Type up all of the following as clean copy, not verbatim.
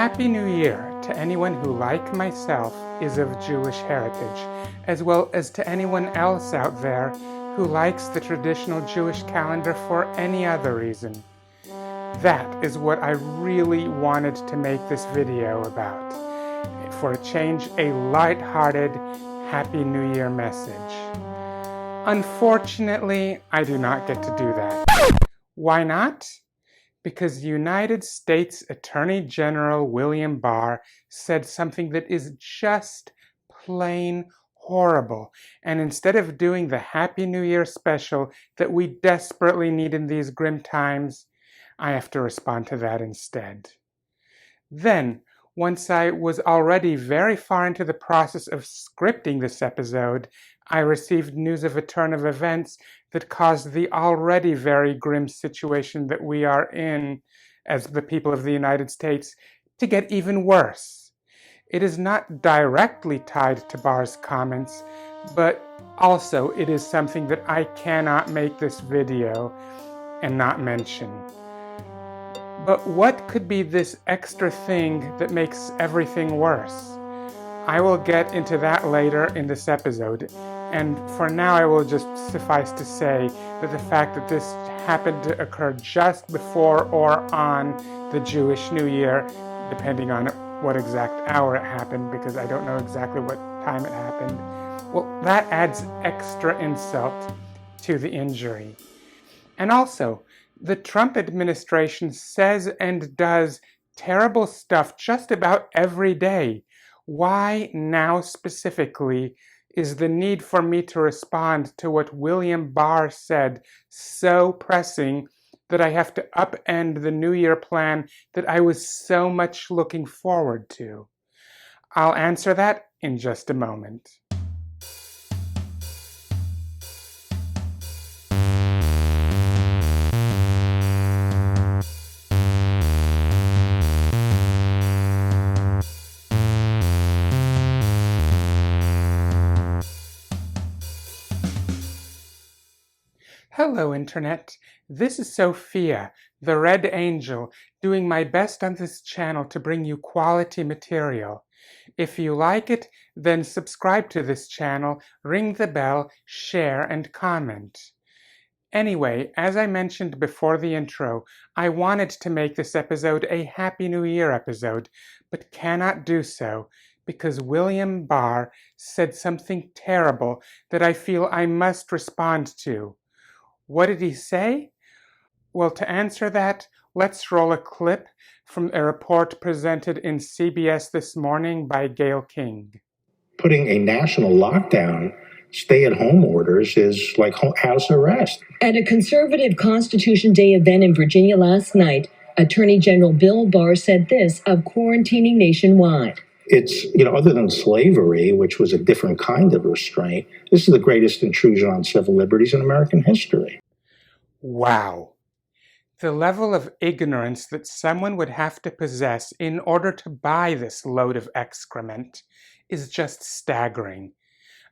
Happy New Year to anyone who, like myself, is of Jewish heritage, as well as to anyone else out there who likes the traditional Jewish calendar for any other reason. That is what I really wanted to make this video about. For a change, a light-hearted Happy New Year message. Unfortunately, I do not get to do that. Why not? Because United States Attorney General William Barr said something that is just plain horrible. And instead of doing the Happy New Year special that we desperately need in these grim times, I have to respond to that instead. Then, once I was already very far into the process of scripting this episode, I received news of a turn of events that caused the already very grim situation that we are in as the people of the United States to get even worse. It is not directly tied to Barr's comments, but also it is something that I cannot make this video and not mention. But what could be this extra thing that makes everything worse? I will get into that later in this episode, and for now I will just suffice to say that the fact that this happened to occur just before or on the Jewish New Year, depending on what exact hour it happened, because I don't know exactly what time it happened, well, that adds extra insult to the injury. And also, the Trump administration says and does terrible stuff just about every day. Why now specifically is the need for me to respond to what William Barr said so pressing that I have to upend the New Year plan that I was so much looking forward to? I'll answer that in just a moment. Hello, Internet. This is Sophia, the Red Angel, doing my best on this channel to bring you quality material. If you like it, then subscribe to this channel, ring the bell, share, and comment. Anyway, as I mentioned before the intro, I wanted to make this episode a Happy New Year episode, but cannot do so because William Barr said something terrible that I feel I must respond to. What did he say? Well, to answer that, let's roll a clip from a report presented in CBS This Morning by Gayle King. Putting a national lockdown, stay-at-home orders is like house arrest. At a conservative Constitution Day event in Virginia last night, Attorney General Bill Barr said this of quarantining nationwide. It's, other than slavery, which was a different kind of restraint, this is the greatest intrusion on civil liberties in American history. Wow. The level of ignorance that someone would have to possess in order to buy this load of excrement is just staggering.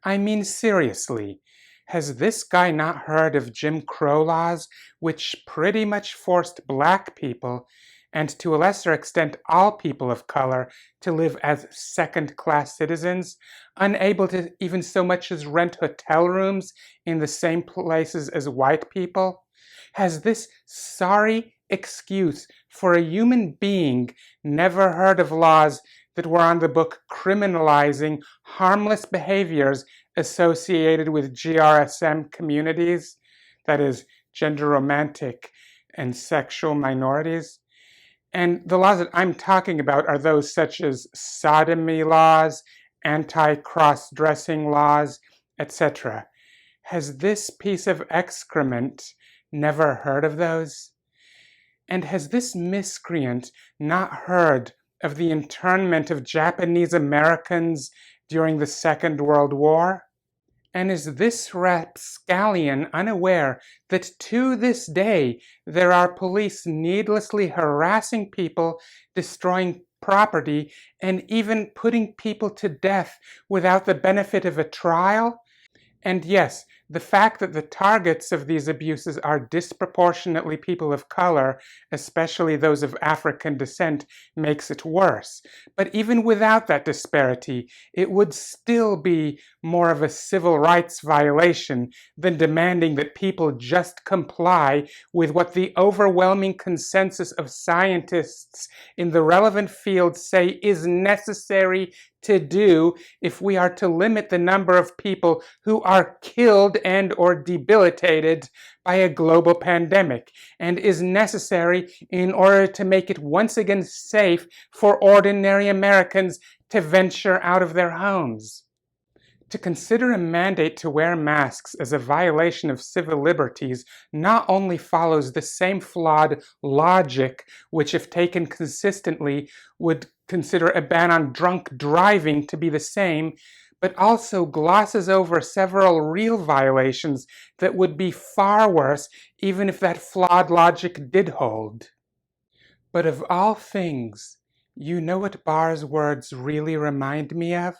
I mean, seriously, has this guy not heard of Jim Crow laws, which pretty much forced black people, and to a lesser extent all people of color, to live as second-class citizens, unable to even so much as rent hotel rooms in the same places as white people? Has this sorry excuse for a human being never heard of laws that were on the book criminalizing harmless behaviors associated with GRSM communities, that is, gender romantic and sexual minorities? And the laws that I'm talking about are those such as sodomy laws, anti-cross-dressing laws, etc. Has this piece of excrement never heard of those? And has this miscreant not heard of the internment of Japanese Americans during the Second World War? And is this rapscallion unaware that to this day there are police needlessly harassing people, destroying property, and even putting people to death without the benefit of a trial? And yes, The fact that the targets of these abuses are disproportionately people of color, especially those of African descent, makes it worse. But even without that disparity, it would still be more of a civil rights violation than demanding that people just comply with what the overwhelming consensus of scientists in the relevant fields say is necessary to do if we are to limit the number of people who are killed and or debilitated by a global pandemic, and is necessary in order to make it once again safe for ordinary Americans to venture out of their homes. To consider a mandate to wear masks as a violation of civil liberties not only follows the same flawed logic which, if taken consistently, would consider a ban on drunk driving to be the same, but also glosses over several real violations that would be far worse even if that flawed logic did hold. But of all things, you know what Barr's words really remind me of?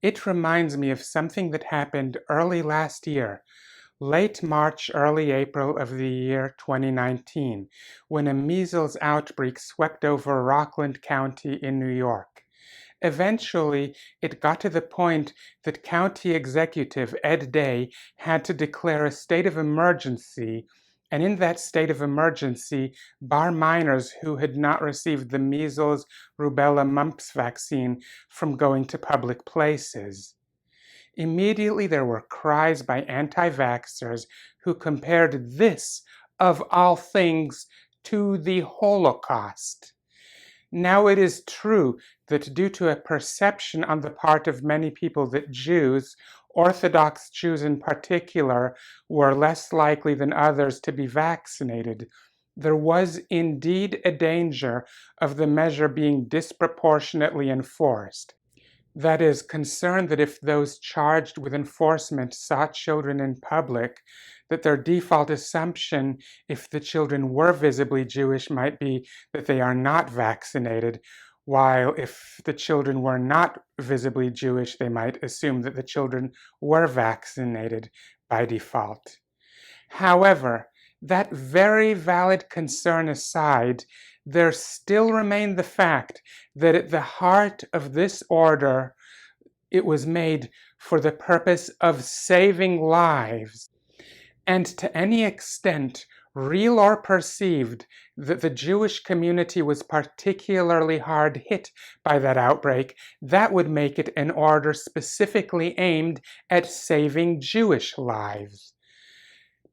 It reminds me of something that happened early last year, late March, early April of the year 2019, when a measles outbreak swept over Rockland County in New York. Eventually, it got to the point that County Executive Ed Day had to declare a state of emergency, and in that state of emergency, bar minors who had not received the measles, rubella, mumps vaccine from going to public places. Immediately there were cries by anti-vaxxers who compared this, of all things, to the Holocaust. Now it is true that due to a perception on the part of many people that Jews, Orthodox Jews in particular, were less likely than others to be vaccinated, there was indeed a danger of the measure being disproportionately enforced. That is, concern that if those charged with enforcement saw children in public, that their default assumption, if the children were visibly Jewish, might be that they are not vaccinated, while if the children were not visibly Jewish, they might assume that the children were vaccinated by default. However, that very valid concern aside, there still remained the fact that at the heart of this order, it was made for the purpose of saving lives. And to any extent, real or perceived, that the Jewish community was particularly hard hit by that outbreak, that would make it an order specifically aimed at saving Jewish lives.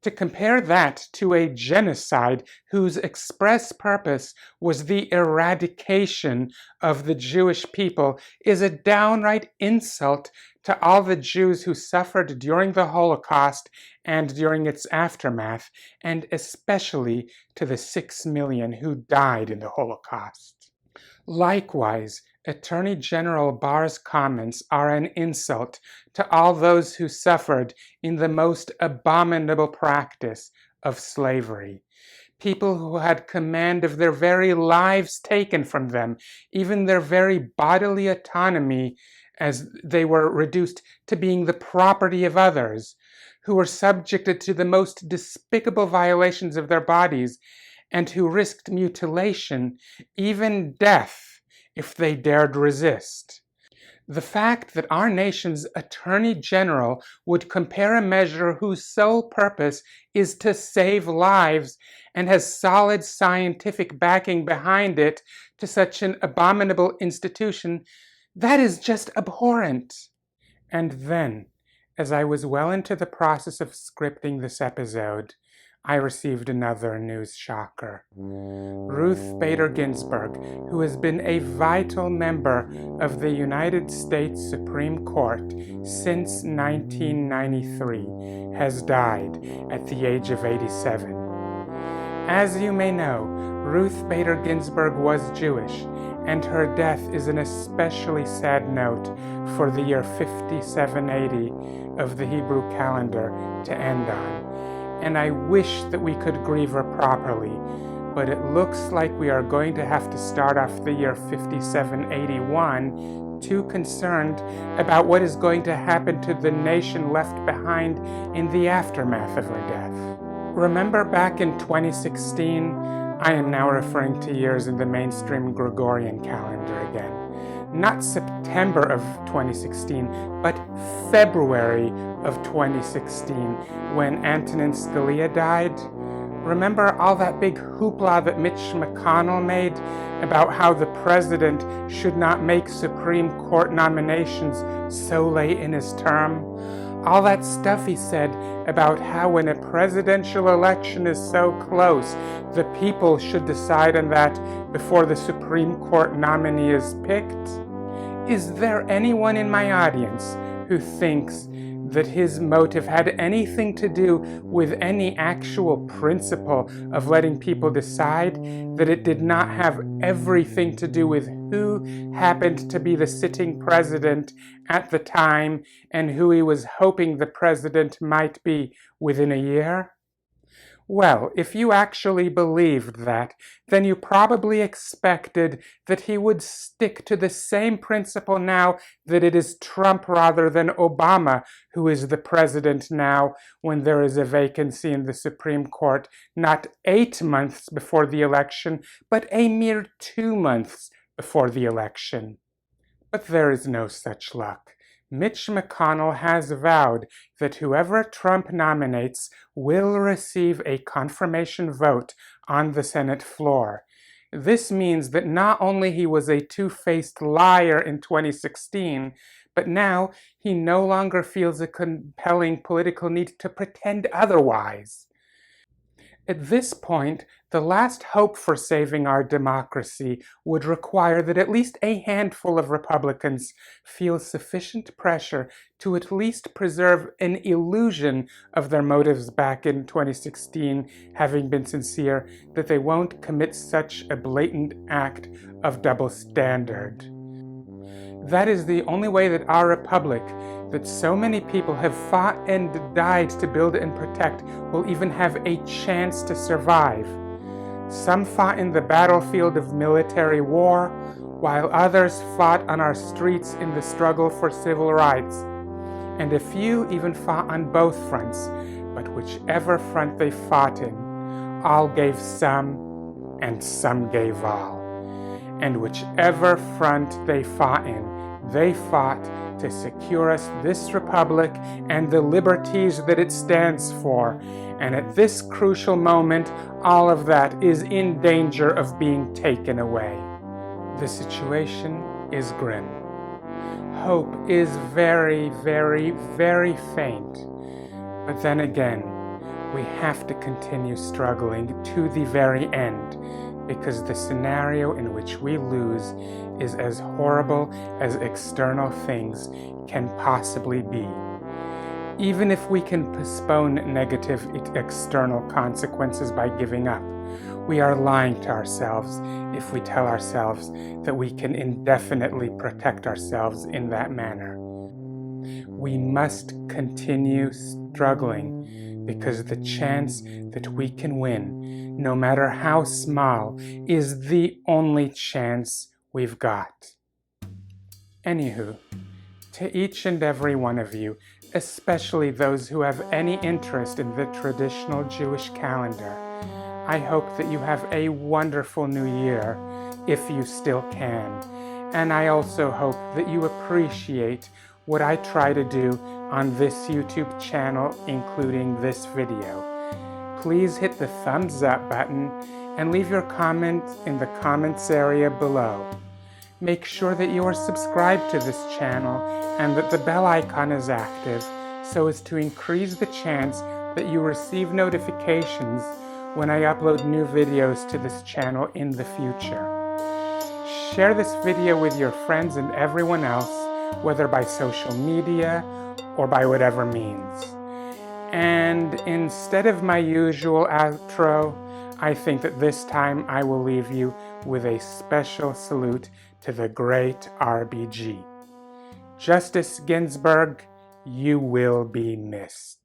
To compare that to a genocide whose express purpose was the eradication of the Jewish people is a downright insult to all the Jews who suffered during the Holocaust and during its aftermath, and especially to the 6 million who died in the Holocaust. Likewise, Attorney General Barr's comments are an insult to all those who suffered in the most abominable practice of slavery. People who had command of their very lives taken from them, even their very bodily autonomy, as they were reduced to being the property of others, who were subjected to the most despicable violations of their bodies, and who risked mutilation, even death, if they dared resist. The fact that our nation's Attorney General would compare a measure whose sole purpose is to save lives and has solid scientific backing behind it to such an abominable institution, that is just abhorrent. And then, as I was well into the process of scripting this episode, I received another news shocker. Ruth Bader Ginsburg, who has been a vital member of the United States Supreme Court since 1993, has died at the age of 87. As you may know, Ruth Bader Ginsburg was Jewish, and her death is an especially sad note for the year 5780 of the Hebrew calendar to end on. And I wish that we could grieve her properly, but it looks like we are going to have to start off the year 5781 too concerned about what is going to happen to the nation left behind in the aftermath of her death. Remember back in 2016, I am now referring to years in the mainstream Gregorian calendar again. Not September of 2016, but February of 2016, when Antonin Scalia died. Remember all that big hoopla that Mitch McConnell made about how the president should not make Supreme Court nominations so late in his term? All that stuff he said about how when a presidential election is so close, the people should decide on that before the Supreme Court nominee is picked? Is there anyone in my audience who thinks that his motive had anything to do with any actual principle of letting people decide, that it did not have everything to do with who happened to be the sitting president at the time and who he was hoping the president might be within a year? Well, if you actually believed that, then you probably expected that he would stick to the same principle now that it is Trump rather than Obama who is the president now when there is a vacancy in the Supreme Court, not 8 months before the election, but a mere 2 months before the election. But there is no such luck. Mitch McConnell has vowed that whoever Trump nominates will receive a confirmation vote on the Senate floor. This means that not only he was a two-faced liar in 2016, but now he no longer feels a compelling political need to pretend otherwise. At this point, the last hope for saving our democracy would require that at least a handful of Republicans feel sufficient pressure to at least preserve an illusion of their motives back in 2016 having been sincere, that they won't commit such a blatant act of double standard. That is the only way that our republic, that so many people have fought and died to build and protect, will even have a chance to survive. Some fought in the battlefield of military war, while others fought on our streets in the struggle for civil rights. And a few even fought on both fronts, but whichever front they fought in, all gave some, and some gave all. And whichever front they fought in, they fought to secure us this republic and the liberties that it stands for. And at this crucial moment, all of that is in danger of being taken away. The situation is grim. Hope is very, very, very faint. But then again, we have to continue struggling to the very end, because the scenario in which we lose is as horrible as external things can possibly be. Even if we can postpone negative external consequences by giving up, we are lying to ourselves if we tell ourselves that we can indefinitely protect ourselves in that manner. We must continue struggling, because the chance that we can win, no matter how small, is the only chance we've got. Anywho, to each and every one of you, especially those who have any interest in the traditional Jewish calendar, I hope that you have a wonderful new year, if you still can. And I also hope that you appreciate what I try to do on this YouTube channel, including this video. Please hit the thumbs up button and leave your comment in the comments area below. Make sure that you are subscribed to this channel and that the bell icon is active so as to increase the chance that you receive notifications when I upload new videos to this channel in the future. Share this video with your friends and everyone else, whether by social media or by whatever means. And instead of my usual outro, I think that this time I will leave you with a special salute to the great RBG. Justice Ginsburg, you will be missed.